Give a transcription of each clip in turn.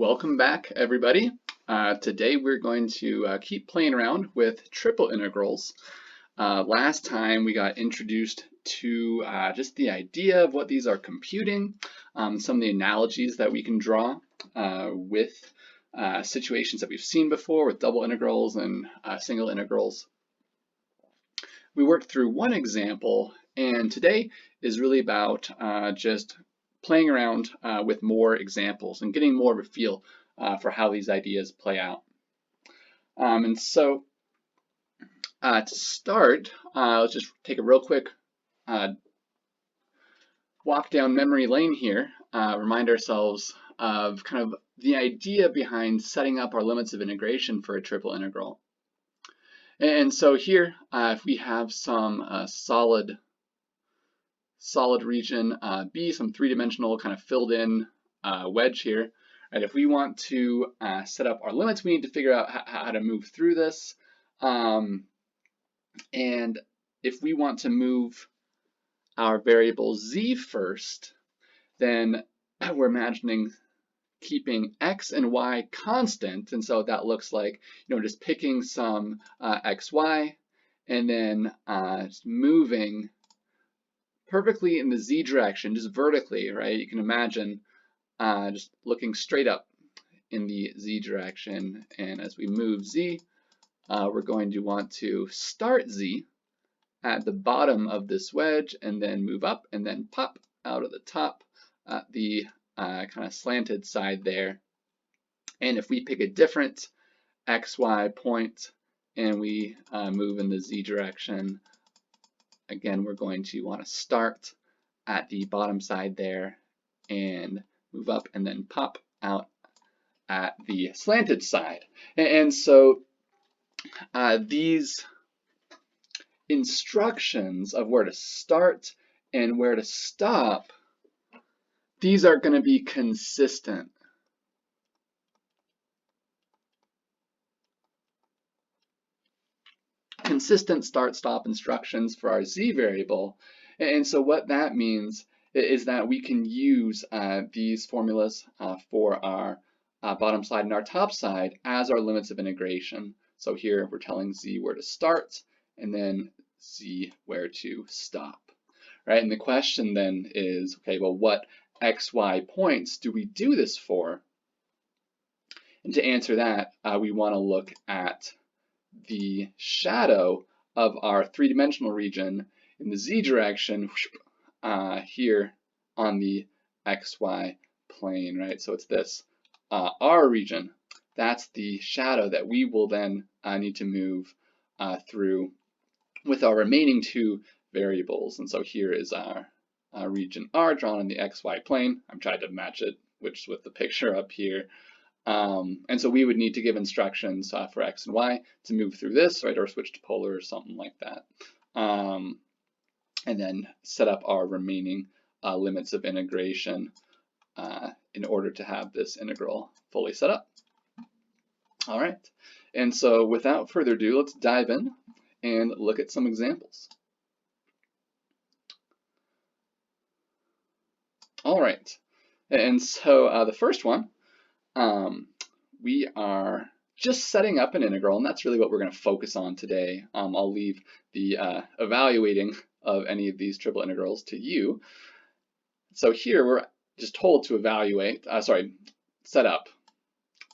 Welcome back, everybody. Today we're going to keep playing around with triple integrals. Last time we got introduced to just the idea of what these are computing, some of the analogies that we can draw with situations that we've seen before with double integrals and single integrals. We worked through one example, and today is really about just playing around with more examples and getting more of a feel for how these ideas play out. And so to start, let's just take a real quick walk down memory lane here, remind ourselves of kind of the idea behind setting up our limits of integration for a triple integral. And so here, if we have some solid region B, some three-dimensional kind of filled in wedge here. Right, if we want to set up our limits, we need to figure out how to move through this. And if we want to move our variable z first, then we're imagining keeping x and y constant. And so that looks like, just picking some xy and then just moving perfectly in the z direction, just vertically, right? You can imagine just looking straight up in the z direction. And as we move z, we're going to want to start z at the bottom of this wedge and then move up and then pop out of the top at the kind of slanted side there. And if we pick a different xy point and we move in the z direction, again, we're going to want to start at the bottom side there and move up and then pop out at the slanted side. And so these instructions of where to start and where to stop, these are going to be consistent. Consistent start-stop instructions for our z variable. And so what that means is that we can use these formulas for our bottom side and our top side as our limits of integration. So here we're telling z where to start and then z where to stop. Right? And the question then is, okay, well, what xy points do we do this for? And to answer that, we want to look at the shadow of our three-dimensional region in the z direction here on the xy plane, right? So it's this R region. That's the shadow that we will then need to move through with our remaining two variables. And so here is our region R drawn on the xy plane. I'm trying to match it with the picture up here. And so we would need to give instructions for x and y to move through this, right, or switch to polar or something like that. And then set up our remaining limits of integration in order to have this integral fully set up. All right, and so without further ado, let's dive in and look at some examples. All right, and so the first one, we are just setting up an integral, and that's really what we're going to focus on today. I'll leave the evaluating of any of these triple integrals to you. So here we're just told to set up,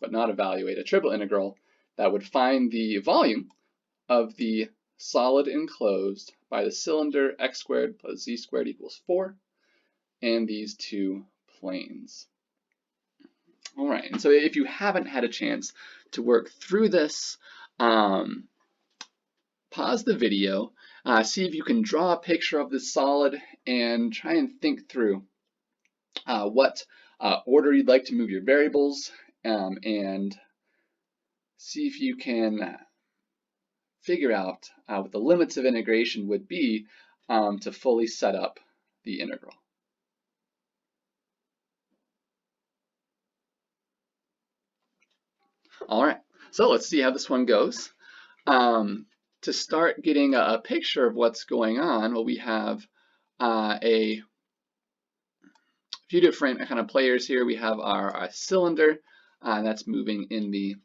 but not evaluate a triple integral that would find the volume of the solid enclosed by the cylinder x squared plus z squared equals 4 and these two planes. All right, and so if you haven't had a chance to work through this, pause the video, see if you can draw a picture of this solid and try and think through what order you'd like to move your variables and see if you can figure out what the limits of integration would be to fully set up the integral. All right, so let's see how this one goes. To start getting a picture of what's going on, well, we have a few different kind of players here. We have our cylinder that's moving in the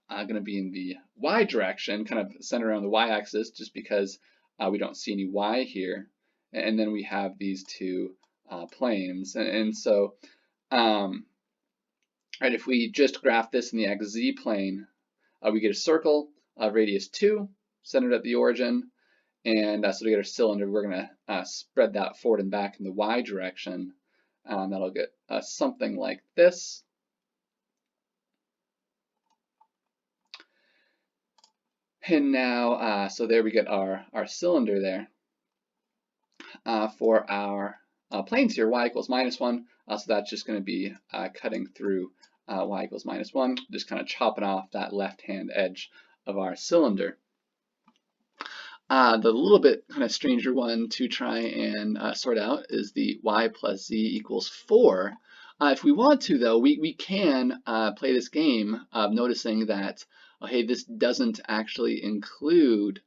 going to be in the y direction, kind of centered around the y-axis, just because we don't see any y here. And then we have these two planes, and so right, if we just graph this in the xz plane, we get a circle of radius 2, centered at the origin, and so to get our cylinder, we're going to spread that forward and back in the y direction. That'll get something like this. And now, so there we get our cylinder there. For our planes here, y equals -1, so that's just going to be cutting through y equals -1, just kind of chopping off that left-hand edge of our cylinder. The little bit kind of stranger one to try and sort out is the y plus z equals 4. If we want to, though, we can play this game of noticing that, oh, hey, this doesn't actually include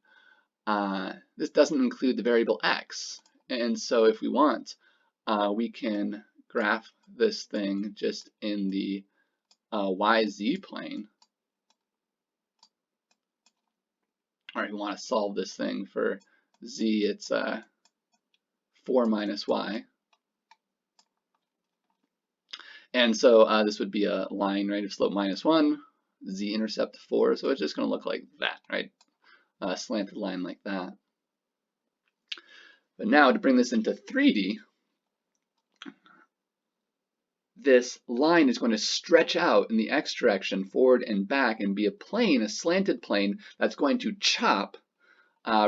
the variable x. And so if we want, we can graph this thing just in the yz plane. All right, we want to solve this thing for z, it's 4 minus y. And so this would be a line, right, of slope -1, z-intercept 4, so it's just going to look like that, right? A slanted line like that. But now to bring this into 3D, this line is going to stretch out in the x direction, forward and back, and be a plane, a slanted plane, that's going to chop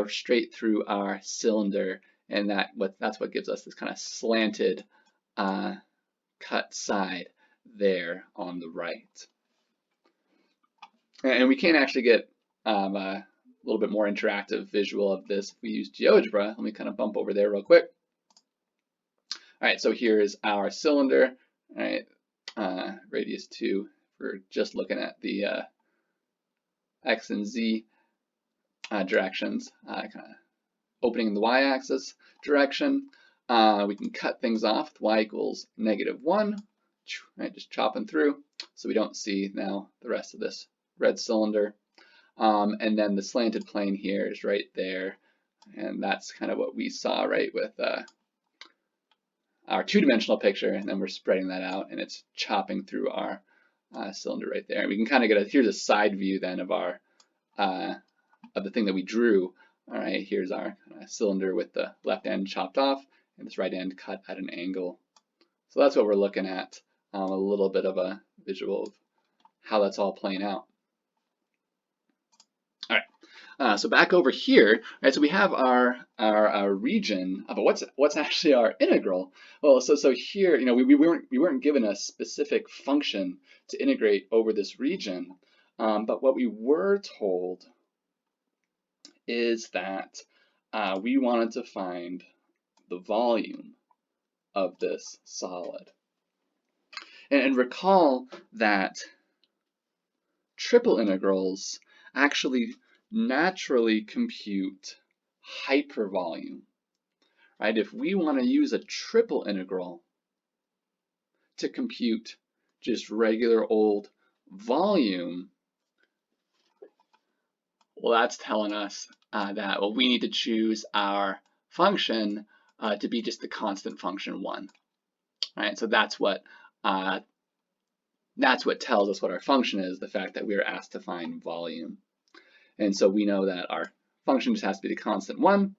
straight through our cylinder, and that's what gives us this kind of slanted cut side there on the right. And we can actually get a little bit more interactive visual of this if we use GeoGebra. Let me kind of bump over there real quick. All right, so here is our cylinder. All right, radius 2. We're just looking at the x and z directions, kind of opening in the y-axis direction. We can cut things off with y equals -1, right, just chopping through, so we don't see now the rest of this red cylinder. And then the slanted plane here is right there, and that's kind of what we saw, right, with our two-dimensional picture, and then we're spreading that out, and it's chopping through our cylinder right there. And we can kind of get here's a side view then of our of the thing that we drew. All right, here's our cylinder with the left end chopped off and this right end cut at an angle. So that's what we're looking at, a little bit of a visual of how that's all playing out. All right, so back over here, right? So we have our region, but what's actually our integral? Well, so here, we weren't given a specific function to integrate over this region, but what we were told is that we wanted to find the volume of this solid. And recall that triple integrals actually naturally compute hypervolume, right? If we want to use a triple integral to compute just regular old volume, well, that's telling us that, well, we need to choose our function to be just the constant function 1, right? So that's what tells us what our function is, the fact that we are asked to find volume. And so we know that our function just has to be the constant 1.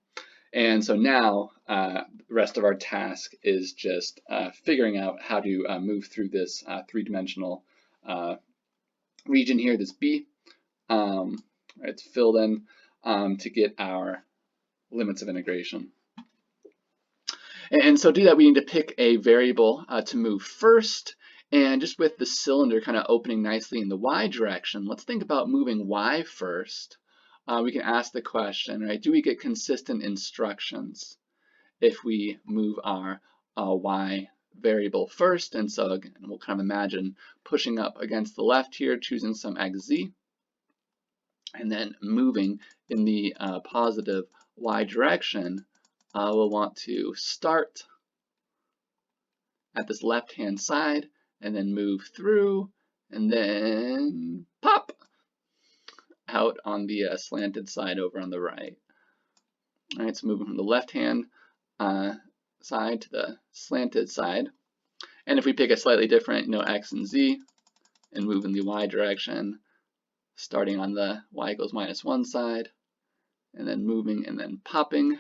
And so now the rest of our task is just figuring out how to move through this three-dimensional region here, this B. It's filled in to get our limits of integration. And so to do that, we need to pick a variable to move first. And just with the cylinder kind of opening nicely in the y direction, let's think about moving y first. We can ask the question, right, do we get consistent instructions if we move our y variable first? And so again, we'll kind of imagine pushing up against the left here, choosing some xz, and then moving in the positive y direction. We'll want to start at this left-hand side and then move through and then pop out on the slanted side over on the right. All right, so moving from the left-hand side to the slanted side. And if we pick a slightly different, x and z, and move in the y direction, starting on the y equals -1 side, and then moving and then popping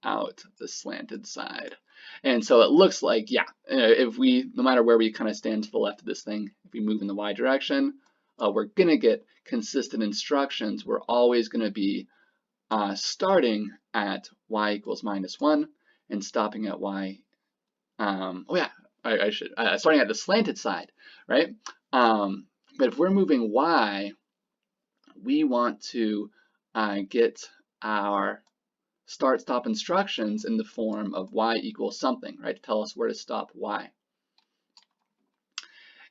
out the slanted side. And so it looks like, yeah, if we, no matter where we kind of stand to the left of this thing, if we move in the y direction, we're going to get consistent instructions. We're always going to be starting at y equals -1 and stopping at y. Oh yeah, I should starting at the slanted side, right? But if we're moving y, we want to get our start-stop instructions in the form of y equals something, right? To tell us where to stop y.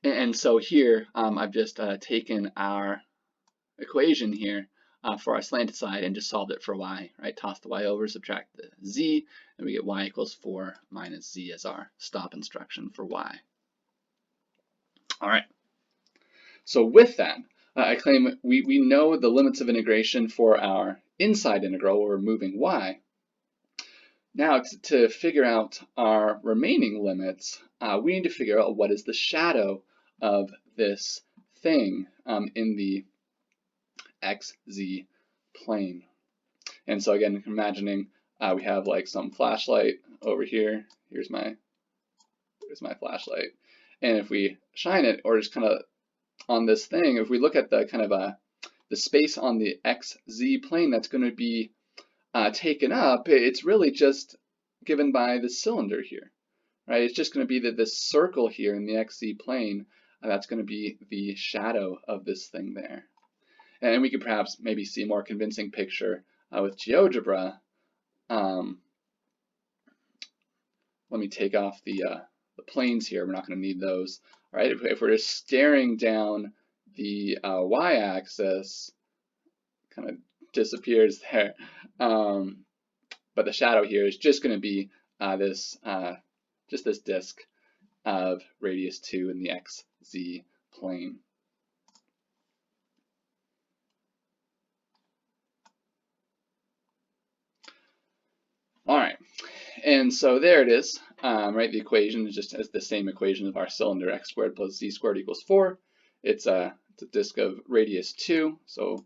And so here, I've just taken our equation here for our slanted side and just solved it for y, right? Toss the y over, subtract the z, and we get y equals 4 minus z as our stop instruction for y. All right. So with that, I claim we know the limits of integration for our inside integral where we're moving y. Now to figure out our remaining limits, we need to figure out what is the shadow of this thing in the xz plane. And so again, imagining we have like some flashlight over here. Here's my flashlight. And if we shine it or just kind of on this thing, if we look at the kind of the space on the xz plane that's going to be taken up, it's really just given by the cylinder here, right? It's just going to be that this circle here in the xz plane, that's going to be the shadow of this thing there. And we could perhaps maybe see a more convincing picture with GeoGebra. Let me take off the planes here. We're not going to need those. All right, if we're just staring down the y-axis, kind of disappears there. But the shadow here is just going to be this disk of radius 2 in the xz plane. All right, and so there it is, right? The equation is just as the same equation of our cylinder, x squared plus z squared equals 4. It's a disk of radius 2, so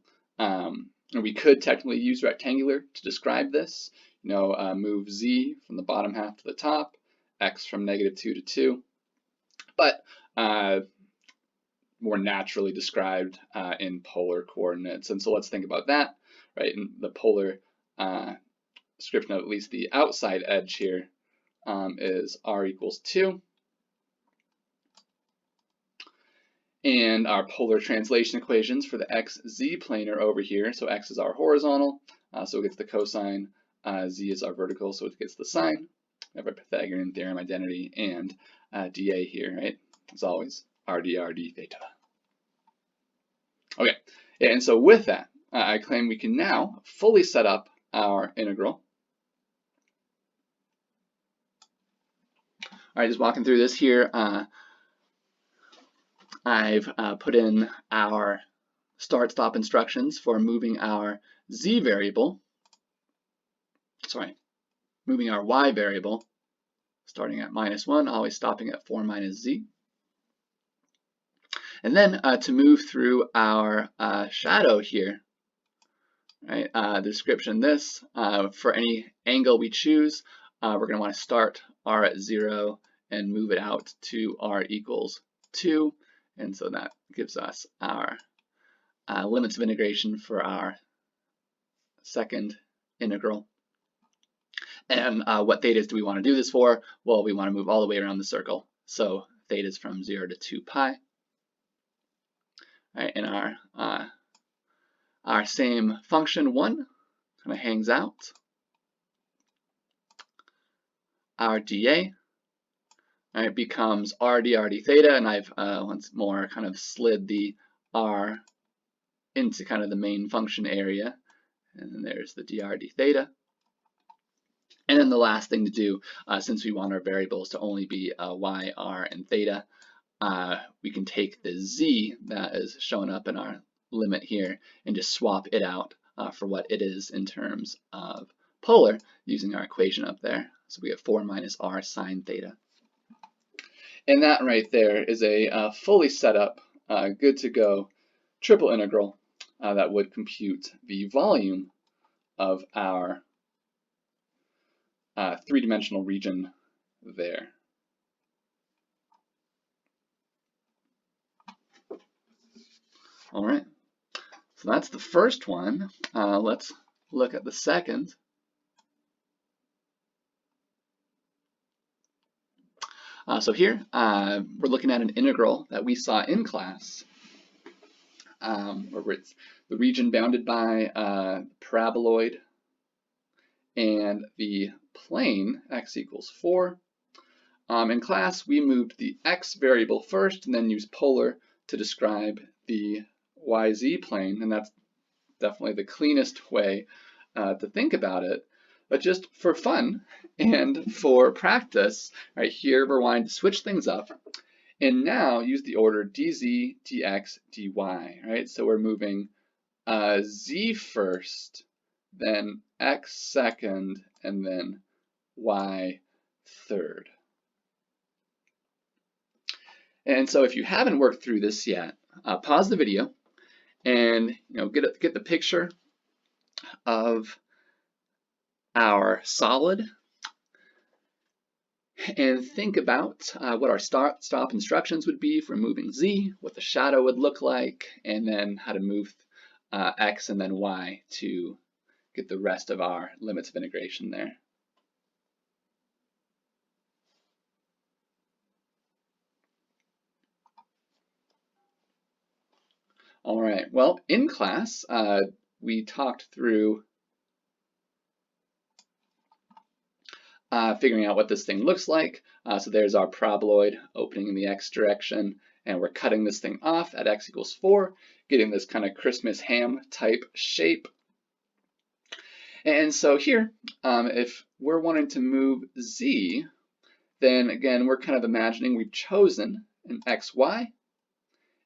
we could technically use rectangular to describe this. Move z from the bottom half to the top, x from -2 to 2, but more naturally described in polar coordinates. And so let's think about that, right? In the polar description of at least the outside edge here is r equals 2. And our polar translation equations for the xz plane are over here. So x is our horizontal, so it gets the cosine. Z is our vertical, so it gets the sine. We have our Pythagorean theorem identity and dA here, right? As always, r d theta. Okay, and so with that, I claim we can now fully set up our integral. All right, just walking through this here. I've put in our start-stop instructions for moving our z variable. Moving our y variable, starting at -1, always stopping at 4 minus z. And then to move through our shadow here, right? The description this, for any angle we choose, we're going to want to start r at 0 and move it out to r equals 2. And so that gives us our limits of integration for our second integral. And what thetas do we want to do this for? Well, we want to move all the way around the circle. So theta is from 0 to 2 pi. Right, and our same function 1 kind of hangs out. Our dA, right, becomes r d theta, and I've once more kind of slid the r into kind of the main function area. And then there's the dr d theta. And then the last thing to do, since we want our variables to only be y, r, and theta, we can take the z that is showing up in our limit here and just swap it out for what it is in terms of polar using our equation up there. So we have 4 minus r sine theta. And that right there is a fully set up, good to go triple integral that would compute the volume of our three-dimensional region there. All right, so that's the first one. Let's look at the second. So here, we're looking at an integral that we saw in class, where it's the region bounded by paraboloid and the plane x equals 4. In class, we moved the x variable first and then used polar to describe the YZ plane, and that's definitely the cleanest way to think about it. But just for fun and for practice, right here we're wanting to switch things up and now use the order dz, dx, dy, right? So we're moving z first, then x second, and then y third. And so if you haven't worked through this yet, pause the video and get the picture of our solid and think about what our stop instructions would be for moving z, what the shadow would look like, and then how to move x and then y to get the rest of our limits of integration there. All right, well, in class, we talked through figuring out what this thing looks like. So there's our paraboloid opening in the x direction, and we're cutting this thing off at x equals 4, getting this kind of Christmas ham type shape. And so here, if we're wanting to move z, then again, we're kind of imagining we've chosen an xy,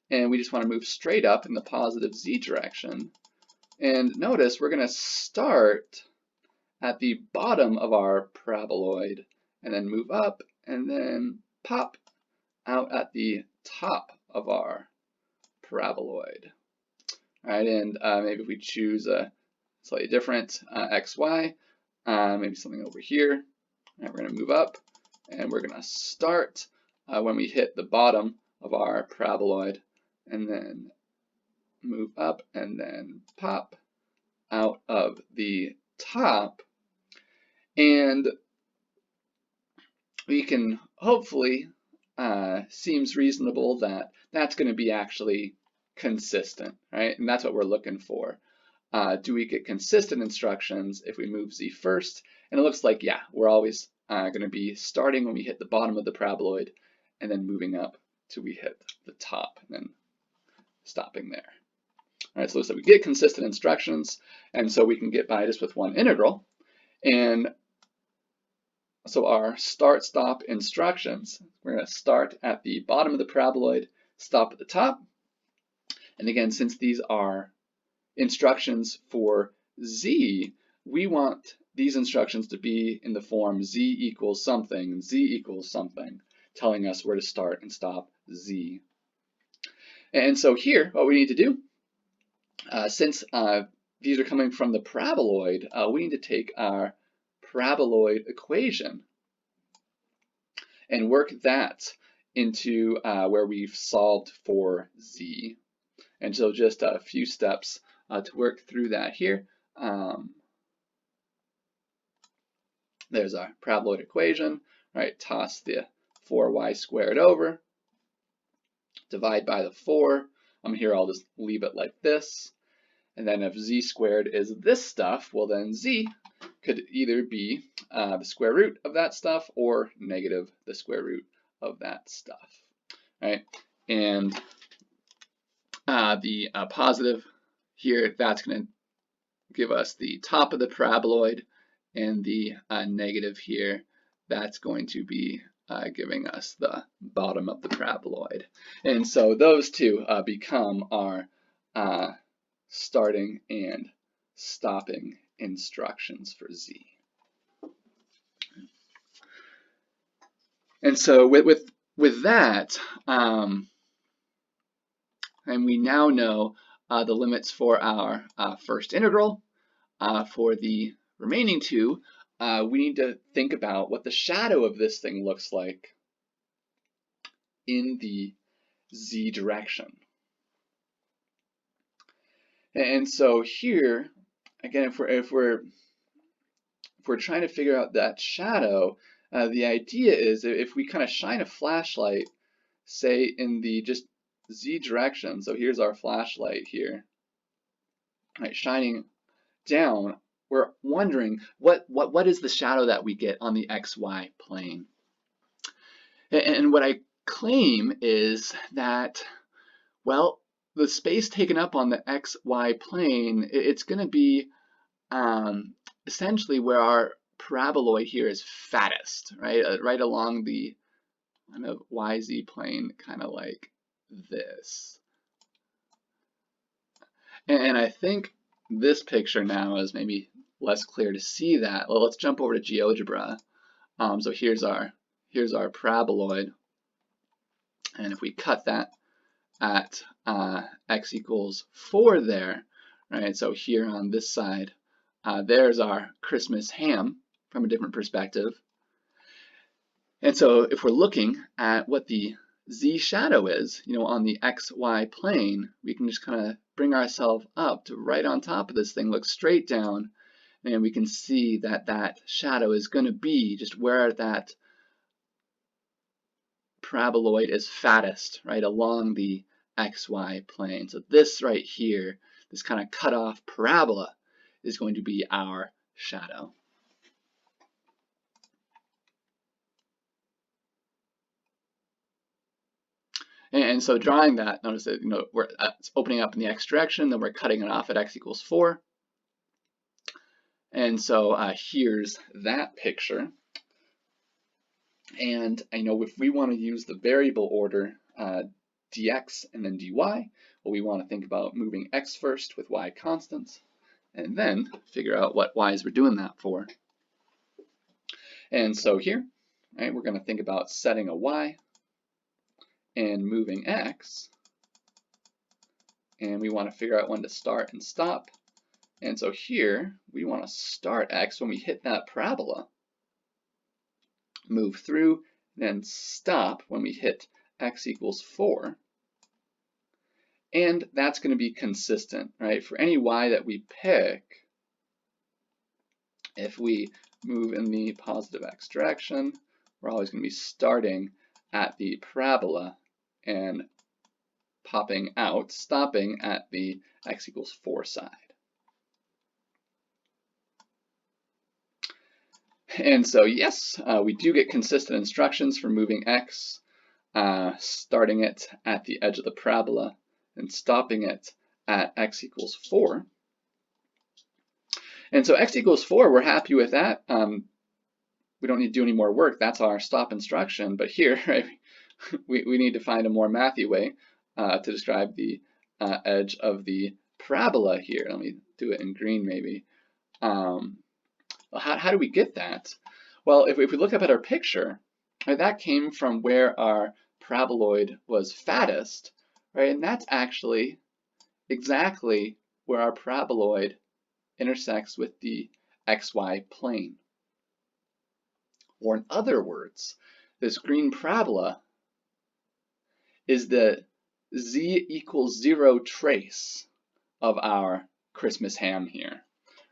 and we just want to move straight up in the positive z direction. And notice we're going to start at the bottom of our paraboloid and then move up and then pop out at the top of our paraboloid. All right, and maybe if we choose a slightly different xy, maybe something over here, and we're going to move up and we're going to start when we hit the bottom of our paraboloid and then move up and then pop out of the top. And we can hopefully, seems reasonable that that's going to be actually consistent, right? And that's what we're looking for. Do we get consistent instructions if we move z first? And it looks like, yeah, we're always going to be starting when we hit the bottom of the paraboloid and then moving up till we hit the top and then stopping there. All right, so it looks like we get consistent instructions, and so we can get by just with one integral. And so our start-stop instructions, we're going to start at the bottom of the paraboloid, stop at the top. And again, since these are instructions for z, we want these instructions to be in the form z equals something, z equals something, telling us where to start and stop z. And so here, what we need to do, since these are coming from the paraboloid, we need to take our paraboloid equation and work that into where we've solved for z. And so just a few steps to work through that here. There's our paraboloid equation, right? Toss the 4y squared over, divide by the 4. Here I'll just leave it like this. And then if z squared is this stuff, well then z could either be the square root of that stuff or negative the square root of that stuff, right? And the positive here, that's going to give us the top of the paraboloid, and the negative here, that's going to be giving us the bottom of the paraboloid. And so those two become our starting and stopping instructions for z. And so with that, and we now know the limits for our first integral. For the remaining two, we need to think about what the shadow of this thing looks like in the z direction. And so here, again, if we're trying to figure out that shadow, the idea is if we kind of shine a flashlight, say in the just z direction, so here's our flashlight here, right, shining down, we're wondering what is the shadow that we get on the xy plane. And what I claim is that, well, the space taken up on the xy plane, it's going to be essentially where our paraboloid here is fattest, right? Right along the kind of yz plane, kind of like this. And I think this picture now is maybe less clear to see that. Well, let's jump over to GeoGebra. So here's our paraboloid, and if we cut that at x equals 4 there, right? So here on this side, there's our Christmas ham from a different perspective. And so if we're looking at what the z shadow is, on the xy plane, we can just kind of bring ourselves up to right on top of this thing, look straight down, and we can see that that shadow is going to be just where that paraboloid is fattest, right, along the xy plane. So this right here, this kind of cut off parabola, is going to be our shadow. And so drawing that, notice that it's opening up in the x direction, then we're cutting it off at x equals 4. And so here's that picture. And I know if we want to use the variable order dx and then dy, well, we want to think about moving x first with y constants, and then figure out what y's we're doing that for. And so here, right, we're going to think about setting a y and moving x, and we want to figure out when to start and stop. And so here, we want to start x when we hit that parabola, move through, then stop when we hit x equals 4. And that's going to be consistent, right? For any y that we pick, if we move in the positive x direction, we're always going to be starting at the parabola and popping out, stopping at the x equals 4 side. And so yes, we do get consistent instructions for moving x, starting it at the edge of the parabola and stopping it at x equals 4. And so x equals 4, we're happy with that. We don't need to do any more work. That's our stop instruction. But here, right, we need to find a more mathy way to describe the edge of the parabola here. Let me do it in green maybe. How do we get that? Well, if we look up at our picture, right, that came from where our paraboloid was fattest, right? And that's actually exactly where our paraboloid intersects with the xy plane. Or in other words, this green parabola is the z equals 0 trace of our Christmas ham here,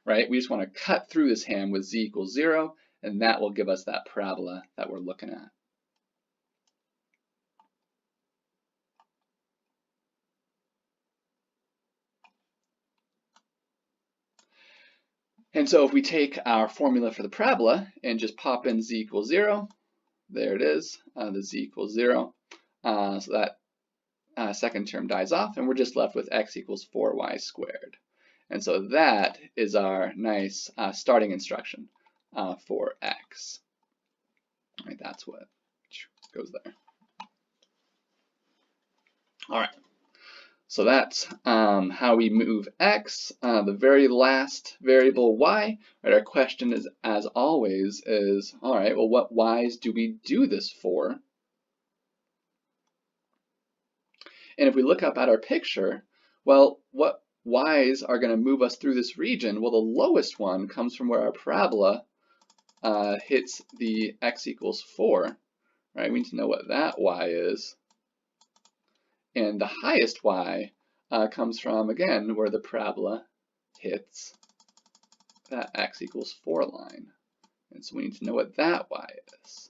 right? We just want to cut through this ham with z equals 0, and that will give us that parabola that we're looking at. And so if we take our formula for the parabola and just pop in z equals 0, there it is, the z equals 0. So that second term dies off, and we're just left with x equals 4y squared. And so that is our nice starting instruction for x. Right, that's what goes there. All right. So that's how we move x. The very last variable, y. Right, our question is, as always, is, all right, well, what y's do we do this for? And if we look up at our picture, well, what y's are going to move us through this region? Well, the lowest one comes from where our parabola hits the x equals 4. Right? We need to know what that y is. And the highest y comes from, again, where the parabola hits that x equals 4 line. And so we need to know what that y is.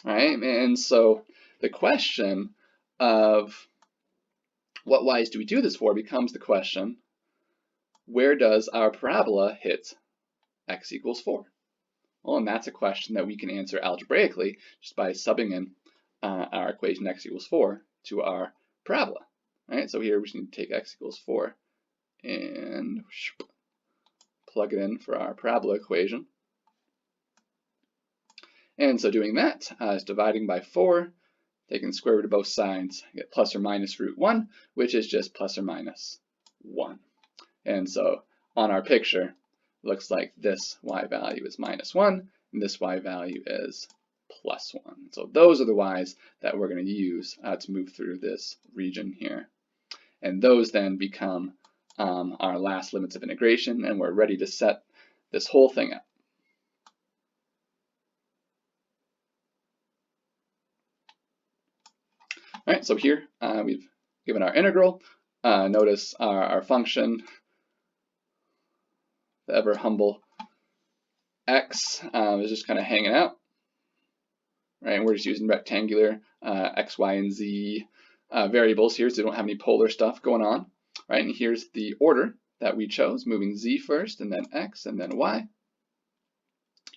All right? And so the question of what y's do we do this for becomes the question, where does our parabola hit x equals 4? Well, and that's a question that we can answer algebraically just by subbing in our equation x equals 4 to our parabola. Right? So here we just need to take x equals 4 and plug it in for our parabola equation. And so doing that is dividing by 4, taking the square root of both sides, get plus or minus root 1, which is just plus or minus 1. And so on our picture, it looks like this y value is minus 1, and this y value is plus 1. So those are the y's that we're going to use to move through this region here. And those then become our last limits of integration, and we're ready to set this whole thing up. All right, so here we've given our integral. Notice our function, the ever humble x, is just kind of hanging out. Right, and we're just using rectangular x, y, and z variables here, so we don't have any polar stuff going on. Right, and here's the order that we chose, moving z first, and then x, and then y.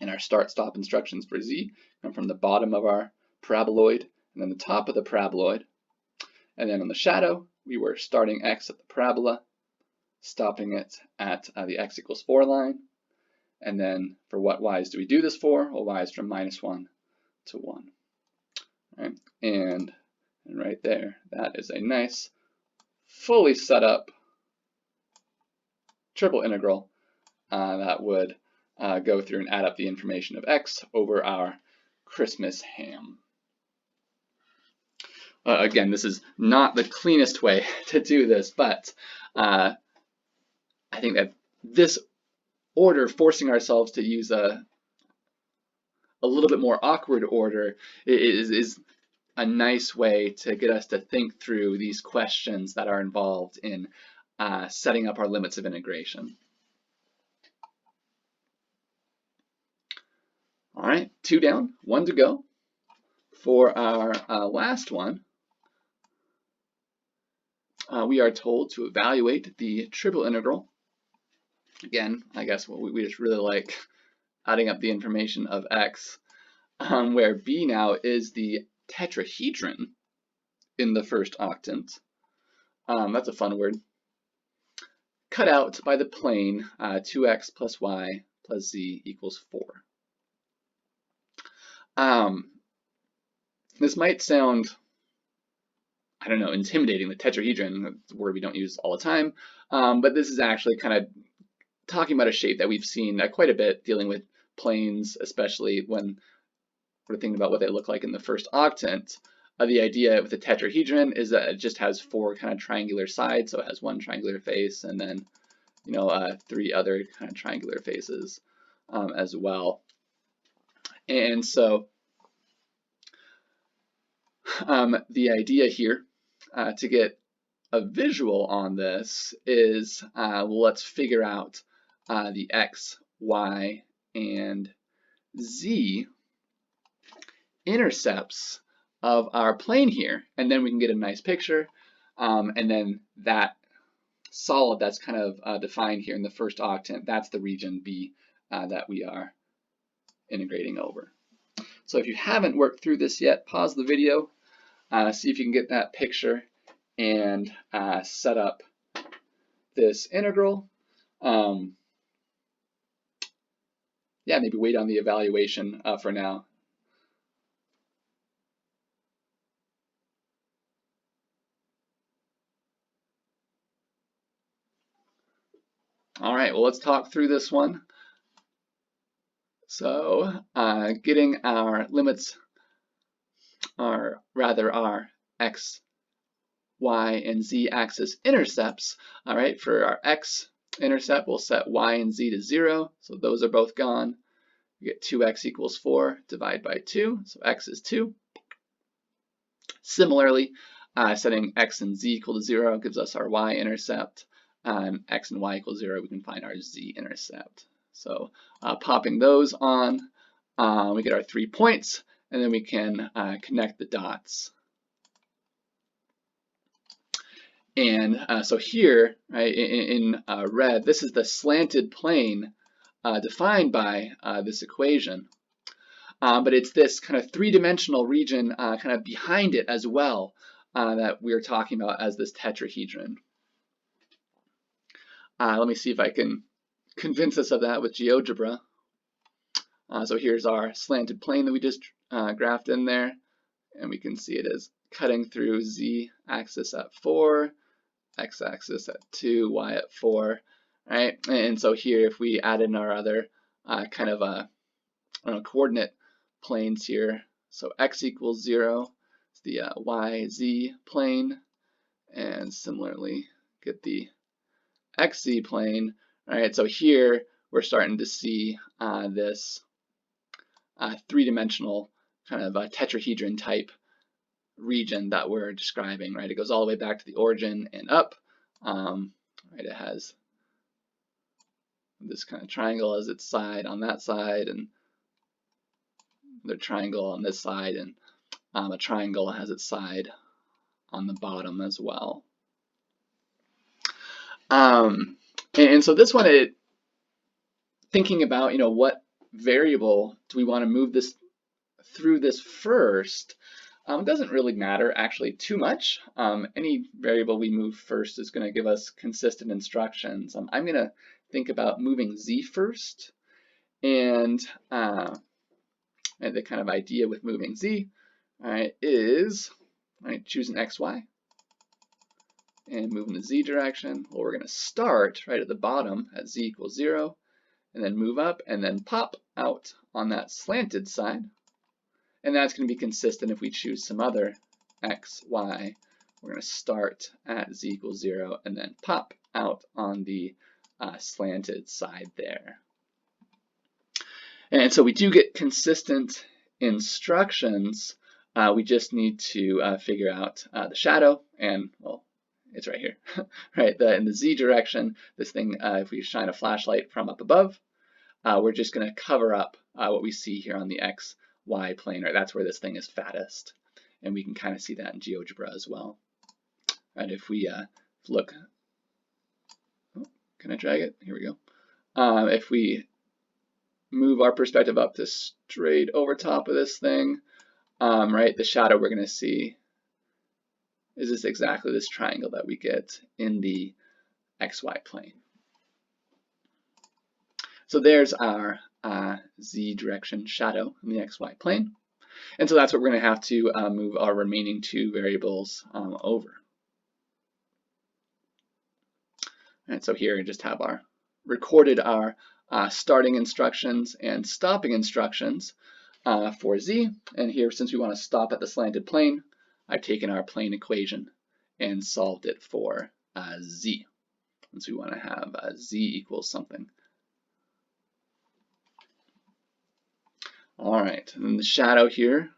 And our start-stop instructions for z come from the bottom of our paraboloid, and then the top of the paraboloid. And then on the shadow, we were starting x at the parabola, stopping it at the x equals 4 line. And then for what y's do we do this for? Well, y is from minus 1 to 1. Right? And right there, that is a nice, fully set up triple integral that would go through and add up the information of x over our Christmas ham. Again, this is not the cleanest way to do this, but I think that this order, forcing ourselves to use a little bit more awkward order, is a nice way to get us to think through these questions that are involved in setting up our limits of integration. All right, 2 down, 1 to go. For our last one, we are told to evaluate the triple integral. Again, I guess we just really like adding up the information of x, where b now is the tetrahedron in the first octant. That's a fun word. Cut out by the plane 2x plus y plus z equals 4. This might sound, I don't know, intimidating. The tetrahedron, that's a word we don't use all the time, but this is actually kind of talking about a shape that we've seen quite a bit dealing with planes, especially when we're thinking about what they look like in the first octant. The idea with the tetrahedron is that it just has 4 kind of triangular sides, so it has 1 triangular face and then 3 other kind of triangular faces as well. And so the idea here to get a visual on this is let's figure out the x, y, and z intercepts of our plane here, and then we can get a nice picture, and then that solid that's kind of defined here in the first octant, that's the region B that we are integrating over. So if you haven't worked through this yet, pause the video, see if you can get that picture and set up this integral. Yeah, maybe wait on the evaluation for now. All right, well, let's talk through this one. So getting our limits, or rather our x, y, and z axis intercepts. All right, for our x intercept, we'll set y and z to 0, so those are both gone. We get 2x equals 4, divide by 2, so x is 2. Similarly, setting x and z equal to 0 gives us our y-intercept. X and y equals 0, we can find our z-intercept. So popping those on, we get our 3 points, and then we can connect the dots. And so here, right, in red, this is the slanted plane defined by this equation. But it's this kind of three-dimensional region kind of behind it as well that we're talking about as this tetrahedron. Let me see if I can convince us of that with GeoGebra. So here's our slanted plane that we just graphed in there, and we can see it as cutting through z-axis at 4, x-axis at 2, y at 4, right? And so here, if we add in our other kind of coordinate planes here, so x equals 0, it's the y-z plane, and similarly get the xz plane. All right, so here we're starting to see this three-dimensional kind of tetrahedron type region that we're describing, right? It goes all the way back to the origin and up, right? It has this kind of triangle as its side on that side, and the triangle on this side, and a triangle has its side on the bottom as well. And so this one, thinking about, what variable do we want to move this through this first, it doesn't really matter actually too much. Any variable we move first is going to give us consistent instructions. I'm going to think about moving z first, and the kind of idea with moving z, right, is choose an xy and move in the z direction. Well, we're going to start right at the bottom at z equals 0, and then move up and then pop out on that slanted side. And that's going to be consistent if we choose some other x, y. We're going to start at z equals 0 and then pop out on the slanted side there. And so we do get consistent instructions. We just need to figure out the shadow, and well, it's right here, right? In the z direction, this thing, if we shine a flashlight from up above, we're just going to cover up what we see here on the x, y plane, right? That's where this thing is fattest, and we can kind of see that in GeoGebra as well, right? If we look, oh, can I drag it? Here we go. If we move our perspective up to straight over top of this thing, right, the shadow we're going to see is this exactly this triangle that we get in the xy plane. So there's our z direction shadow in the xy plane. And so that's what we're going to have to move our remaining two variables over. And so here we just have recorded our starting instructions and stopping instructions for z. And here, since we want to stop at the slanted plane, I've taken our plane equation and solved it for z. Since we want to have z equals something. All right, and then the shadow here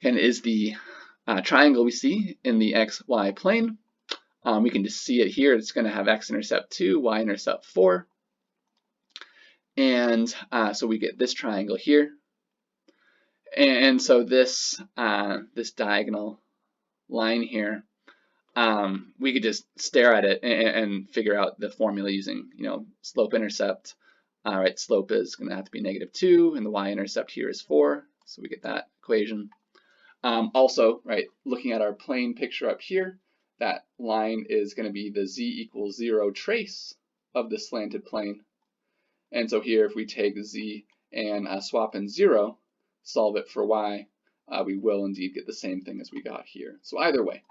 is the triangle we see in the xy plane. We can just see it here. It's going to have x-intercept 2, y-intercept 4. And so we get this triangle here. And so this, this diagonal line here, we could just stare at it and figure out the formula using, slope-intercept. Right, slope is going to have to be -2, and the y-intercept here is 4. So we get that equation. Also, right, looking at our plane picture up here, that line is going to be the z equals 0 trace of the slanted plane. And so here, if we take z and swap in 0, solve it for y, we will indeed get the same thing as we got here. So either way,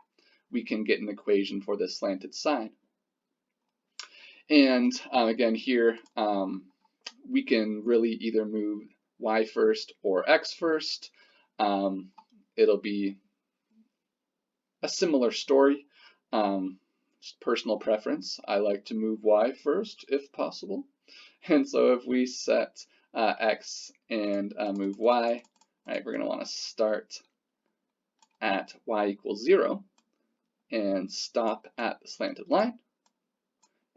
we can get an equation for this slanted side. And again here, we can really either move y first or x first. It'll be a similar story. Just personal preference. I like to move y first if possible. And so if we set x and move y, right, we're going to want to start at y equals 0 and stop at the slanted line.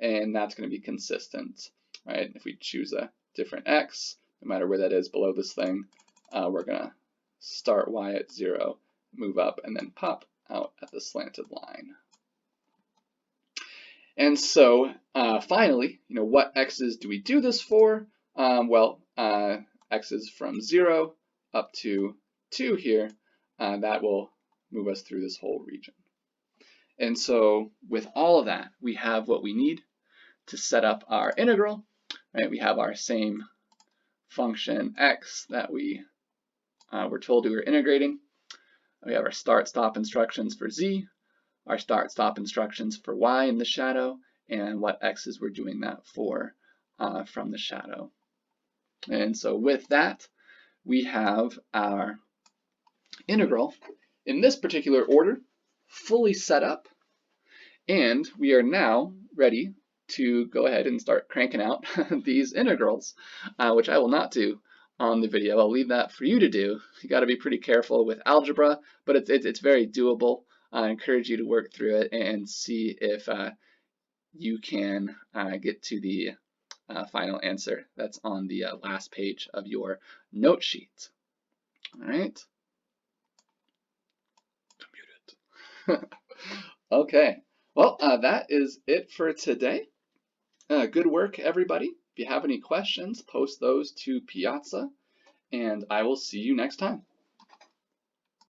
And that's going to be consistent, right? If we choose a different x, no matter where that is below this thing, we're going to start y at 0, move up, and then pop out at the slanted line. And so finally, what x's do we do this for? X's from 0 up to 2 here, that will move us through this whole region. And so with all of that, we have what we need to set up our integral, right? We have our same function x that we were told we were integrating. We have our start-stop instructions for z, our start-stop instructions for y in the shadow, and what x's we're doing that for from the shadow. And so with that, we have our integral in this particular order fully set up, and we are now ready to go ahead and start cranking out these integrals, which I will not do on the video. I'll leave that for you to do. You got to be pretty careful with algebra, but it's very doable. I encourage you to work through it and see if you can get to the final answer that's on the last page of your note sheet. All right. Mute it. Okay. Well, that is it for today. Good work, everybody. If you have any questions, post those to Piazza, and I will see you next time.